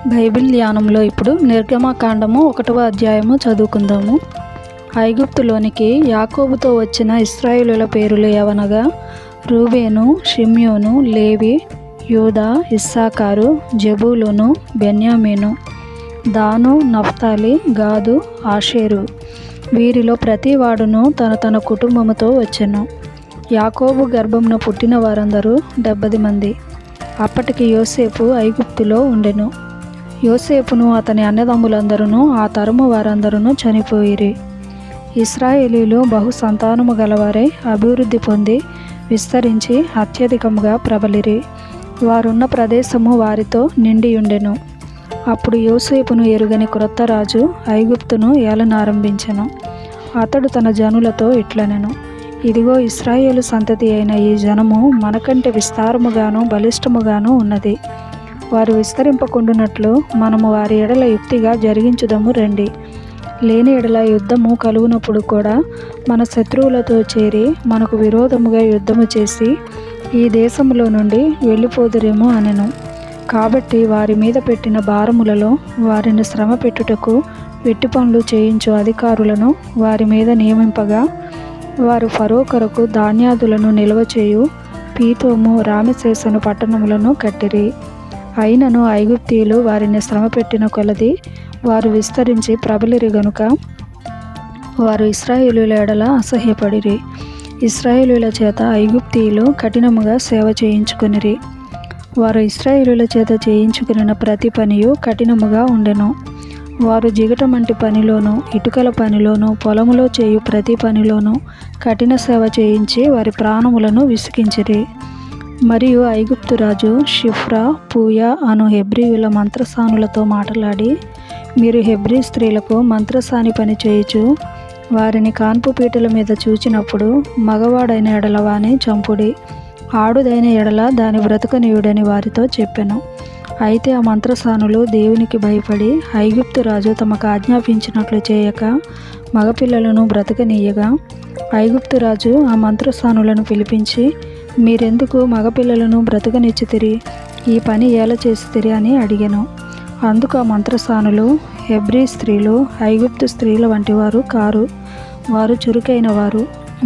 Bible ధ్యానంలో ఇప్పుడు నిర్గమకాండము 1వ అధ్యాయము చదువుకుందాము. ఐగుప్తులోనికి యాకోబుతో వచ్చిన ఇశ్రాయేలుల పేరులు ఏవనగా రూబేను, షిమ్యోను, లేవి, యూదా, ఇస్సాకారు, జెబూలూను, బెన్యామీను, దాను, నఫ్తాలి, గాదు, ఆషేరు. వీరిలో ప్రతి వాడును తన తన కుటుంబముతో వచ్చెను. యాకోబు గర్భమున పుట్టిన వారందరూ 70 మంది. అప్పటికి యోసేపు ఐగుప్తులో ఉండెను. యోసేపును అతని అన్నదమ్ములందరూ ఆ తరము వారందరూ చనిపోయిరి. ఇశ్రాయేలీలు బహు సంతానము గలవారై అభివృద్ధి పొంది విస్తరించి అత్యధికముగా ప్రబలిరి. వారున్న ప్రదేశము వారితో నిండియుండెను. అప్పుడు యోసేపును ఎరుగని క్రొత్త రాజు ఐగుప్తును ఏలనారంభించెను. అతడు తన జనులతో ఇట్లనెను: ఇదిగో, ఇశ్రాయేలు సంతతి అయిన ఈ జనము మనకంటే విస్తారముగాను బలిష్టముగాను ఉన్నది. వారు విస్తరింపకుండునట్లు మనము వారి ఎడల యుక్తిగా జరిగించుదము రండి. లేని ఎడల యుద్ధము కలుగునప్పుడు కూడా మన శత్రువులతో చేరి మనకు విరోధముగా యుద్ధము చేసి ఈ దేశములో నుండి వెళ్ళిపోదురేమో అనెను. కాబట్టి వారి మీద పెట్టిన భారములలో వారిని శ్రమ పెట్టుటకు వెట్టి పనులు చేయించు అధికారులను వారి మీద నియమింపగా వారు ఫరో కొరకు ధాన్యాదులను నిల్వ చేయు పీతోము, రామెసేసను పట్టణములను కట్టిరి. అయినను ఐగుప్తీయులు వారిని శ్రమ పెట్టిన కొలది వారు విస్తరించి ప్రబలిరి గనుక వారు ఇశ్రాయేలీయుల ఎడల అసహ్యపడిరి. ఇశ్రాయేలీయుల చేత ఐగుప్తీయులు కఠినముగా సేవ చేయించుకొనిరి. వారు ఇశ్రాయేలీయుల చేత చేయించుకున్న ప్రతి పనియు కఠినముగా ఉండెను. వారు జిగటమంటి పనిలోను, ఇటుకల పనిలోను, పొలములో చేయు ప్రతి పనిలోను కఠిన సేవ చేయించి వారి ప్రాణములను విసిగించిరి. మరియు ఐగుప్తు రాజు షిఫ్రా, పూయా అను హెబ్రీయుల మంత్రసానులతో మాట్లాడి, మీరు హెబ్రీ స్త్రీలకు మంత్రసాని పని చేయుచు వారిని కాన్పు పీటల మీద చూచినప్పుడు మగవాడైన ఎడల వాని చంపుడి, ఆడుదైన ఎడల దాని బ్రతకనీయుడని వారితో చెప్పెను. అయితే ఆ మంత్రసానులు దేవునికి భయపడి ఐగుప్తు రాజు తమకు ఆజ్ఞాపించినట్లు చేయక మగపిల్లలను బ్రతకనీయగా, ఐగుప్తు రాజు ఆ మంత్రసానులను పిలిపించి, మీరెందుకు మగపిల్లలను బ్రతకనిచ్చితిరి? ఈ పని ఎలా చేసితిరి అని అడిగెను. అందుకు ఆ మంత్రసానులు, హెబ్రీ స్త్రీలు ఐగుప్తు స్త్రీల వంటి వారు కారు, వారు చురుకైన వారు.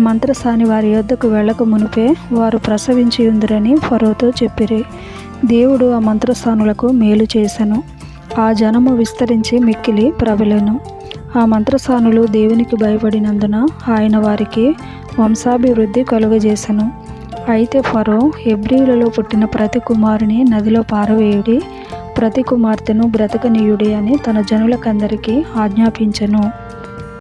మంత్రసాని వారి యొద్దకు వెళ్ళక మునిపే వారు ప్రసవించి ఉందిరని ఫరోతో చెప్పిరి. దేవుడు ఆ మంత్రసానులకు మేలు చేసెను. ఆ జనము విస్తరించి మిక్కిలి ప్రబలెను. ఆ మంత్రసానులు దేవునికి భయపడినందున ఆయన వారికి వంశాభివృద్ధి కలుగజేసెను. అయితే ఫరో, హెబ్రీయులలో పుట్టిన ప్రతి కుమారుని నదిలో పారవేయుడి, ప్రతి కుమార్తెను బ్రతకనీయుడి అని తన జనులకందరికీ ఆజ్ఞాపించెను.